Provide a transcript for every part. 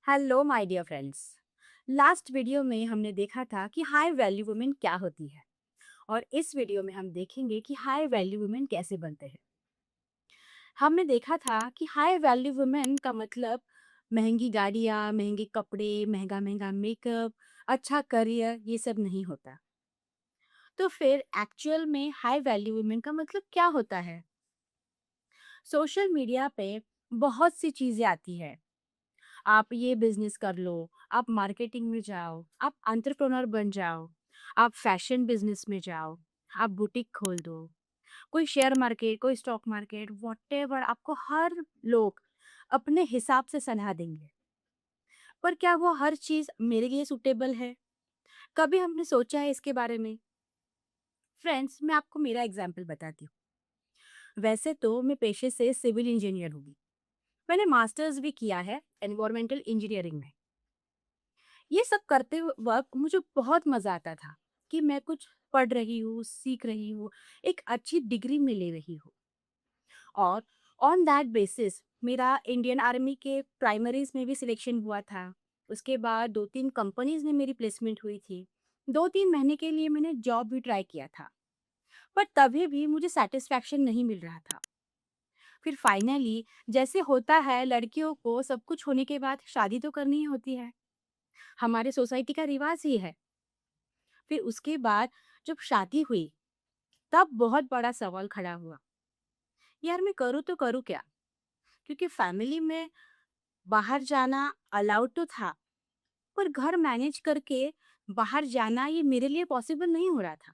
Hello my dear friends. Last video में हमने देखा था कि हाई वैल्यू वुमेन क्या होती है और इस वीडियो में हम देखेंगे कि हाई वैल्यू वुमेन कैसे बनते हैं। हमने देखा था कि हाई वैल्यू वुमेन का मतलब महंगी गाड़ियाँ, महंगे कपड़े, महंगा महंगा मेकअप, अच्छा करियर, ये सब नहीं होता। तो फिर एक्चुअल में हाई वैल्यू वुमेन का मतलब क्या होता है? सोशल मीडिया पे बहुत सी चीज़ें आती है। आप ये बिजनेस कर लो, आप मार्केटिंग में जाओ, आप एंटरप्रेन्योर बन जाओ, आप फैशन बिजनेस में जाओ, आप बुटीक खोल दो, कोई शेयर मार्केट, कोई स्टॉक मार्केट, व्हाटएवर, आपको हर लोग अपने हिसाब से सलाह देंगे। पर क्या वो हर चीज़ मेरे लिए सूटेबल है? कभी हमने सोचा है इसके बारे में? फ्रेंड्स, मैं आपको मेरा एग्जाम्पल बताती हूँ। वैसे तो मैं पेशे से सिविल इंजीनियर हूँ। मैंने मास्टर्स भी किया है एनवायरमेंटल इंजीनियरिंग में। ये सब करते वक्त मुझे बहुत मज़ा आता था कि मैं कुछ पढ़ रही हूँ, सीख रही हूँ, एक अच्छी डिग्री में ले रही हूँ। और ऑन दैट बेसिस मेरा इंडियन आर्मी के प्राइमरीज में भी सिलेक्शन हुआ था। उसके बाद 2-3 कंपनीज में मेरी प्लेसमेंट हुई थी। 2-3 महीने के लिए मैंने जॉब भी ट्राई किया था, पर तभी भी मुझे सेटिस्फैक्शन नहीं मिल रहा था। फिर फाइनली, जैसे होता है लड़कियों को, सब कुछ होने के बाद शादी तो करनी ही होती है। हमारे सोसाइटी का रिवाज ही है। फिर उसके बाद जब शादी हुई, तब बहुत बड़ा सवाल खड़ा हुआ। यार, मैं करूँ तो करूँ क्या? क्योंकि फैमिली में बाहर जाना अलाउड तो था, पर घर मैनेज करके बाहर जाना ये मेरे लिए पॉसिबल नहीं हो रहा था।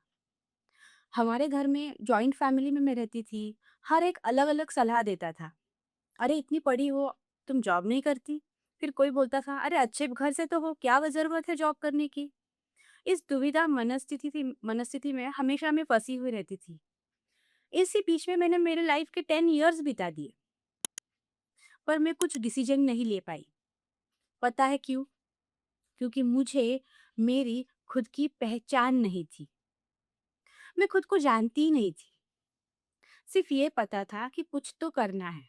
हमारे घर में जॉइंट फैमिली में मैं रहती थी। हर एक अलग-अलग सलाह देता था। अरे इतनी पढ़ी हो, तुम जॉब नहीं करती? फिर कोई बोलता था, अरे अच्छे घर से तो हो, क्या ज़रूरत है जॉब करने की? इस दुविधा मनस्थिति में हमेशा मैं फँसी हुई रहती थी। इसी बीच में मैंने मेरे लाइफ के 10 इयर्स बिता दिए, पर मैं कुछ डिसीजन नहीं ले पाई। पता है क्यों? क्योंकि मुझे मेरी खुद की पहचान नहीं थी। मैं खुद को जानती ही नहीं थी। सिर्फ ये पता था कि कुछ तो करना है,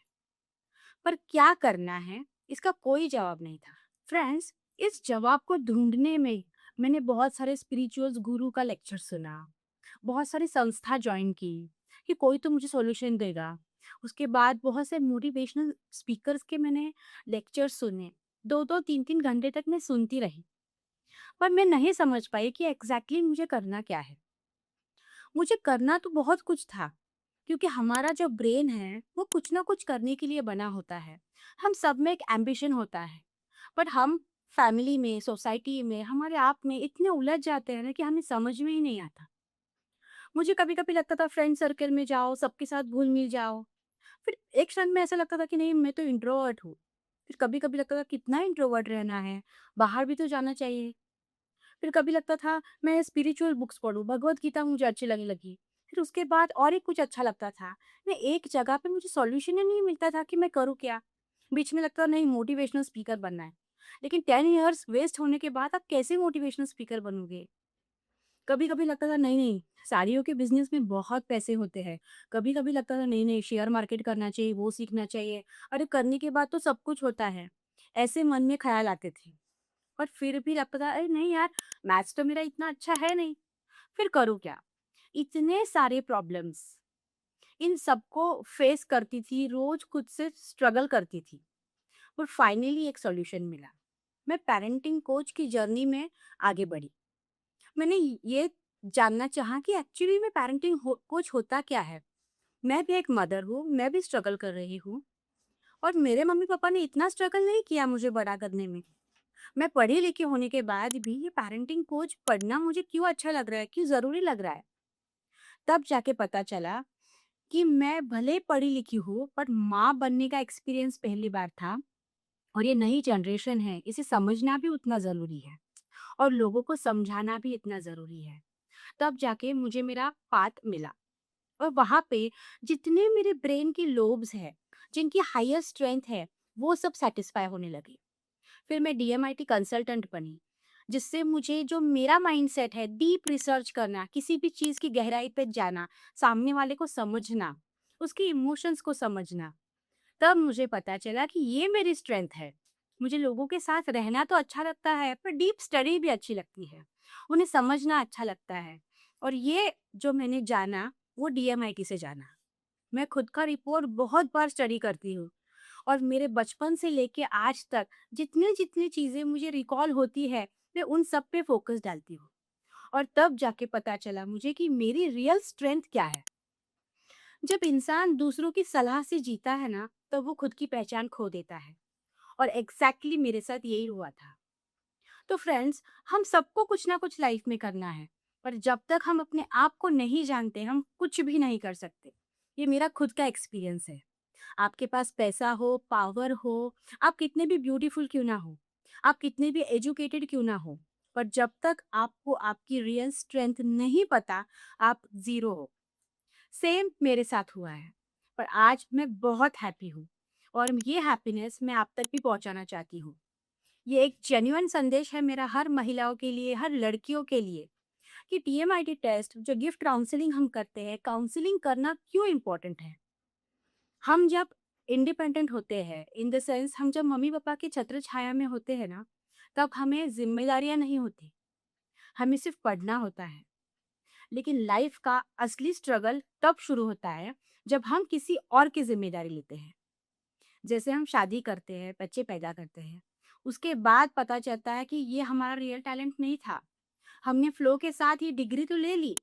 पर क्या करना है इसका कोई जवाब नहीं था। फ्रेंड्स, इस जवाब को ढूंढने में मैंने बहुत सारे स्पिरिचुअल्स गुरु का लेक्चर सुना, बहुत सारी संस्था ज्वाइन की कि कोई तो मुझे सॉल्यूशन देगा। उसके बाद बहुत से मोटिवेशनल स्पीकर्स के मैंने लेक्चर सुने। 2-2 3-3 घंटे तक मैं सुनती रही, पर मैं नहीं समझ पाई कि एग्जैक्टली मुझे करना क्या है। मुझे करना तो बहुत कुछ था, क्योंकि हमारा जो ब्रेन है वो कुछ ना कुछ करने के लिए बना होता है। हम सब में एक एम्बिशन होता है, बट हम फैमिली में, सोसाइटी में, हमारे आप में इतने उलझ जाते हैं ना कि हमें समझ में ही नहीं आता। मुझे कभी-कभी लगता था फ्रेंड सर्कल में जाओ, सबके साथ घुल-मिल जाओ। फिर एक क्षण में ऐसा लगता था कि नहीं, मैं तो इंट्रोवर्ट हूँ। फिर कभी-कभी लगता था कितना इंट्रोवर्ट रहना है, बाहर भी तो जाना चाहिए। फिर कभी लगता था मैं स्पिरिचुअल बुक्स पढूँ, भगवद गीता मुझे अच्छी लगने लगी। फिर उसके बाद और ही कुछ अच्छा लगता था। मैं एक जगह पे मुझे सॉल्यूशन ही नहीं मिलता था कि मैं करूँ क्या? बीच में लगता था नहीं, मोटिवेशनल स्पीकर बनना है। लेकिन 10 इयर्स वेस्ट होने के बाद आप कैसे मोटिवेशनल स्पीकर बनोगे? कभी-कभी लगता था नहीं, नहीं, साड़ियों के बिज़नेस में बहुत पैसे होते हैं। कभी-कभी लगता था नहीं, नहीं, शेयर मार्केट करना चाहिए, वो सीखना चाहिए। अरे करने के बाद तो सब कुछ होता है। ऐसे मन में ख़्याल आते थे। पर फिर भी लगता था अरे नहीं यार, मैथ्स तो मेरा इतना अच्छा है नहीं। फिर करूँ क्या? इतने सारे प्रॉब्लम्स, इन सबको फेस करती थी, रोज़ खुद से स्ट्रगल करती थी। और फाइनली एक सॉल्यूशन मिला। मैं पेरेंटिंग कोच की जर्नी में आगे बढ़ी। मैंने ये जानना चाहा कि एक्चुअली में पेरेंटिंग कोच होता क्या है। मैं भी एक मदर हूँ, मैं भी स्ट्रगल कर रही हूँ, और मेरे मम्मी पापा ने इतना स्ट्रगल नहीं किया मुझे बड़ा करने में। मैं पढ़ी लिखी होने के बाद भी ये पेरेंटिंग कोच पढ़ना मुझे क्यों अच्छा लग रहा है, क्यों ज़रूरी लग रहा है। तब जाके पता चला कि मैं भले पढ़ी लिखी हूँ, पर माँ बनने का एक्सपीरियंस पहली बार था, और ये नई जनरेशन है, इसे समझना भी उतना ज़रूरी है, और लोगों को समझाना भी इतना ज़रूरी है। तब जाके मुझे मेरा पाथ मिला, और वहाँ पे जितने मेरे ब्रेन की लोब्स हैं, जिनकी हायर स्ट्रेंथ है, वो सब सेटिस्फाई होने लगे। फिर मैं डीएमआईटी कंसल्टेंट बनी, जिससे मुझे जो मेरा माइंडसेट है, डीप रिसर्च करना, किसी भी चीज़ की गहराई पे जाना, सामने वाले को समझना, उसके इमोशंस को समझना, तब मुझे पता चला कि ये मेरी स्ट्रेंथ है। मुझे लोगों के साथ रहना तो अच्छा लगता है, पर डीप स्टडी भी अच्छी लगती है। उन्हें समझना अच्छा लगता है। और ये जो मैंने जाना, वो डीएमआईटी से जाना। मैं खुद का रिपोर्ट बहुत बार स्टडी करती हूँ और मेरे बचपन से लेके आज तक जितनी-जितनी चीज़ें मुझे रिकॉल होती है, मैं उन सब पे फ़ोकस डालती हूँ। और तब जाके पता चला मुझे कि मेरी रियल स्ट्रेंथ क्या है। जब इंसान दूसरों की सलाह से जीता है ना, तब वो खुद की पहचान खो देता है। और एग्ज़ैक्टली मेरे साथ यही हुआ था। तो फ्रेंड्स, हम सबको कुछ ना कुछ लाइफ में करना है, पर जब तक हम अपने आप को नहीं जानते, हम कुछ भी नहीं कर सकते। ये मेरा खुद का एक्सपीरियंस है। आपके पास पैसा हो, पावर हो, आप कितने भी ब्यूटीफुल क्यों ना हो, आप कितने भी एजुकेटेड क्यों ना हो, पर जब तक आपको आपकी रियल स्ट्रेंथ नहीं पता, आप ज़ीरो हो। सेम मेरे साथ हुआ है, पर आज मैं बहुत हैप्पी हूँ और ये हैप्पीनेस मैं आप तक भी पहुँचाना चाहती हूँ। ये एक जेन्युइन संदेश है मेरा हर महिलाओं के लिए, हर लड़कियों के लिए कि टीएमआईटी टेस्ट जो गिफ्ट काउंसलिंग हम करते हैं, काउंसलिंग करना क्यों इम्पोर्टेंट है। हम जब इंडिपेंडेंट होते हैं, इन द सेंस हम जब मम्मी-पापा की छत्र छाया में होते हैं ना, तब हमें ज़िम्मेदारियाँ नहीं होती, हमें सिर्फ़ पढ़ना होता है। लेकिन लाइफ़ का असली स्ट्रगल तब शुरू होता है, जब हम किसी और की ज़िम्मेदारी लेते हैं। जैसे हम शादी करते हैं, बच्चे पैदा करते हैं, उसके बाद पता चलता है कि ये हमारा रियल टैलेंट नहीं था। हमने फ्लो के साथ ये डिग्री तो ले ली,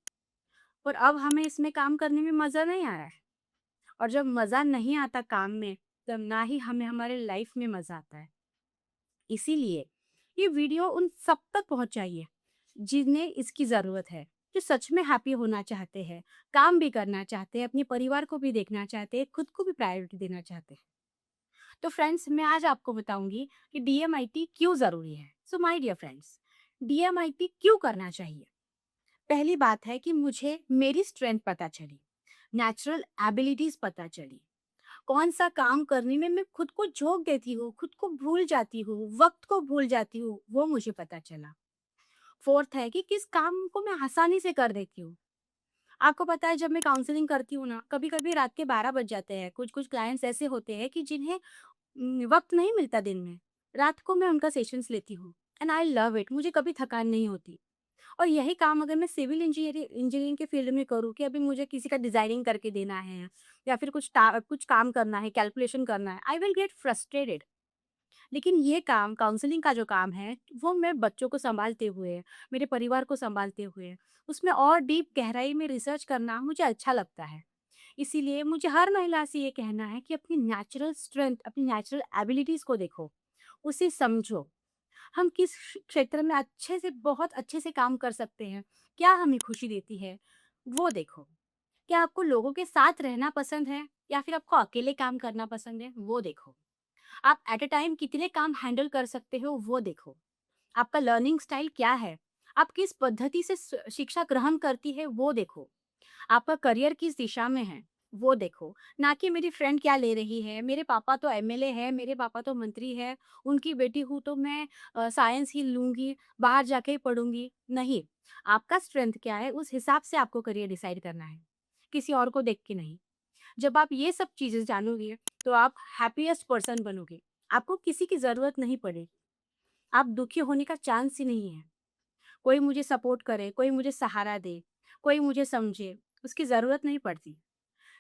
पर अब हमें इसमें काम करने में मज़ा नहीं आ रहा है। और जब मज़ा नहीं आता काम में, तब ना ही हमें हमारे लाइफ में मज़ा आता है। इसीलिए ये वीडियो उन सब तक पहुँचाइए, जिन्हें इसकी ज़रूरत है, जो सच में हैप्पी होना चाहते हैं, काम भी करना चाहते हैं, अपने परिवार को भी देखना चाहते हैं, खुद को भी प्रायोरिटी देना चाहते हैं। तो फ्रेंड्स, मैं आज आपको बताऊंगी कि डीएमआईटी क्यों ज़रूरी है। So my dear friends, DMIT क्यों करना चाहिए। पहली बात है कि मुझे मेरी स्ट्रेंथ पता चली, नेचुरल एबिलिटीज पता चली, कौन सा काम करने में मैं खुद को झोंक देती हूँ, खुद को भूल जाती हूँ, वक्त को भूल जाती हूँ, वो मुझे पता चला। फोर्थ है कि किस काम को मैं आसानी से कर देती हूँ। आपको पता है, जब मैं काउंसलिंग करती हूँ ना, कभी कभी रात के 12 बज जाते हैं। कुछ कुछ क्लाइंट्स ऐसे होते हैं कि जिन्हें वक्त नहीं मिलता दिन में। रात को मैं उनका सेशंस लेती हूँ एंड आई लव इट। मुझे कभी थकान नहीं होती। और यही काम अगर मैं सिविल इंजीनियरिंग के फील्ड में करूँ कि अभी मुझे किसी का डिज़ाइनिंग करके देना है या फिर कुछ काम करना है, कैलकुलेशन करना है, आई विल गेट फ्रस्ट्रेटेड। लेकिन ये काम, काउंसलिंग का जो काम है, वो मैं बच्चों को सँभालते हुए, मेरे परिवार को सँभालते हुए, उसमें और डीप गहराई में रिसर्च करना मुझे अच्छा लगता है। इसीलिए मुझे हर महिला से ये कहना है कि अपनी नेचुरल स्ट्रेंथ, अपनी नेचुरल एबिलिटीज़ को देखो, उसे समझो। हम किस क्षेत्र में अच्छे से, बहुत अच्छे से काम कर सकते हैं, क्या हमें खुशी देती है, वो देखो। क्या आपको लोगों के साथ रहना पसंद है या फिर आपको अकेले काम करना पसंद है, वो देखो। आप एट अ टाइम कितने काम हैंडल कर सकते हो, वो देखो। आपका लर्निंग स्टाइल क्या है, आप किस पद्धति से शिक्षा ग्रहण करती है, वो देखो। आपका करियर किस दिशा में है, वो देखो। ना कि मेरी फ्रेंड क्या ले रही है, मेरे पापा तो एमएलए है, मेरे पापा तो मंत्री है, उनकी बेटी हूँ तो मैं साइंस ही लूँगी, बाहर जाके ही पढ़ूँगी। नहीं, आपका स्ट्रेंथ क्या है, उस हिसाब से आपको करियर डिसाइड करना है, किसी और को देख के नहीं। जब आप ये सब चीज़ें जानोगे, तो आप हैप्पीएस्ट पर्सन बनोगे। आपको किसी की ज़रूरत नहीं पड़ेगी। आप दुखी होने का चांस ही नहीं है। कोई मुझे सपोर्ट करे, कोई मुझे सहारा दे, कोई मुझे समझे, उसकी ज़रूरत नहीं पड़ती।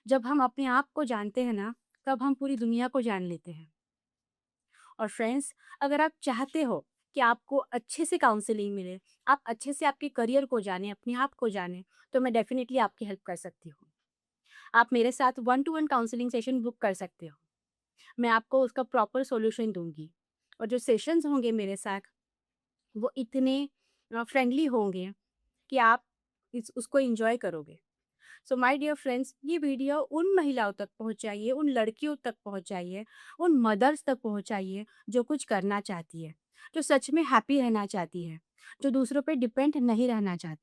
जब हम अपने आप को जानते हैं ना, तब हम पूरी दुनिया को जान लेते हैं। और फ्रेंड्स, अगर आप चाहते हो कि आपको अच्छे से काउंसलिंग मिले, आप अच्छे से आपके करियर को जानें, अपने आप को जानें, तो मैं डेफ़िनिटली आपकी हेल्प कर सकती हूँ। आप मेरे साथ 1 टू 1 काउंसलिंग सेशन बुक कर सकते हो। मैं आपको उसका प्रॉपर सॉल्यूशन दूँगी। और जो सेशंस होंगे मेरे साथ, वो इतने फ्रेंडली होंगे कि आप इस उसको एन्जॉय करोगे। सो माय डियर फ्रेंड्स, ये वीडियो उन महिलाओं तक पहुंचाइए, उन लड़कियों तक पहुंचाइए, उन मदर्स तक पहुंचाइए जो कुछ करना चाहती है, जो सच में हैप्पी रहना चाहती है, जो दूसरों पे डिपेंड नहीं रहना चाहती।